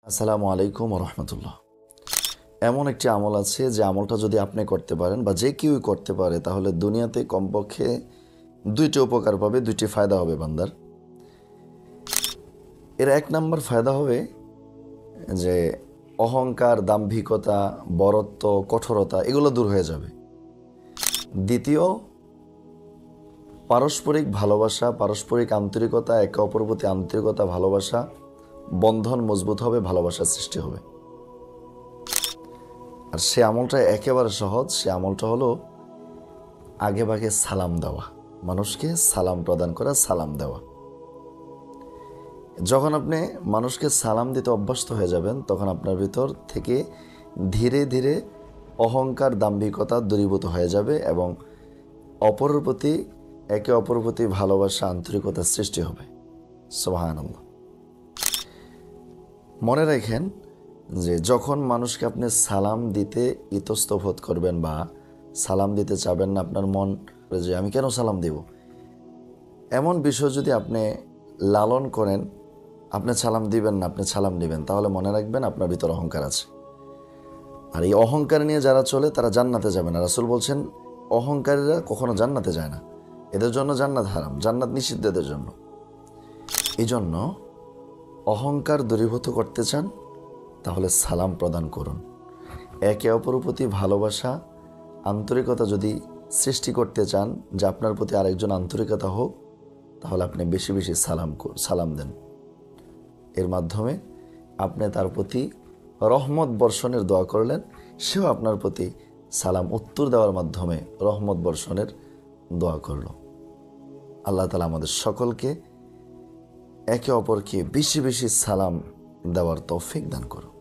আসসালামু আলাইকুম রহমতুল্লাহ। এমন একটি আমল আছে যে আমলটা যদি আপনি করতে পারেন বা যে কেউই করতে পারে তাহলে দুনিয়াতে কমপক্ষে দুইটি উপকার পাবে, দুইটি ফায়দা হবে বান্দার। এর এক নম্বর ফায়দা হবে যে অহংকার, দাম্ভিকতা, বরত্ব, কঠোরতা এগুলো দূর হয়ে যাবে। দ্বিতীয়, পারস্পরিক ভালোবাসা, পারস্পরিক আন্তরিকতা, একে অপরের প্রতি আন্তরিকতা, ভালোবাসা, বন্ধন মজবুত হবে, ভালোবাসার সৃষ্টি হবে। আর সে আমলটা একেবারে সহজ। সে আমলটা হলো আগে ভাগে সালাম দেওয়া, মানুষকে সালাম প্রদান করা, সালাম দেওয়া। যখন আপনি মানুষকে সালাম দিতে অভ্যস্ত হয়ে যাবেন তখন আপনার ভিতর থেকে ধীরে ধীরে অহংকার, দাম্ভিকতা দূরীভূত হয়ে যাবে এবং অপরের প্রতি, একে অপরের প্রতি ভালোবাসা, আন্তরিকতার সৃষ্টি হবে। সুবহানাল্লাহ। মনে রাখেন যে যখন মানুষকে আপনি সালাম দিতে ইতস্তত বোধ করবেন বা সালাম দিতে চাবেন না, আপনার মন যে আমি কেন সালাম দেব, এমন বিষয় যদি আপনি লালন করেন, আপনি সালাম দিবেন না, আপনি সালাম নেবেন, তাহলে মনে রাখবেন আপনার ভিতর অহংকার আছে। আর এই অহংকার নিয়ে যারা চলে তারা জান্নাতে যাবে না। রাসূল বলছেন অহংকারীরা কখনো জান্নাতে যায় না, এদের জন্য জান্নাত হারাম, জান্নাত নিষিদ্ধ এদের জন্য। এই জন্য অহংকার দূরীভূত করতে চান তাহলে সালাম প্রদান করুন। একে অপরের প্রতি ভালোবাসা, আন্তরিকতা যদি সৃষ্টি করতে চান যে আপনার প্রতি আরেকজন আন্তরিকতা হোক, তাহলে আপনি বেশি বেশি সালাম দেন। এর মাধ্যমে আপনি তার প্রতি রহমত বর্ষণের দোয়া করলেন, সেও আপনার প্রতি সালাম উত্তর দেওয়ার মাধ্যমে রহমত বর্ষণের দোয়া করল। আল্লাহ তাআলা আমাদের সকলকে একে অপরকে বেশি বেশি সালাম দেওয়ার তৌফিক দান করুন।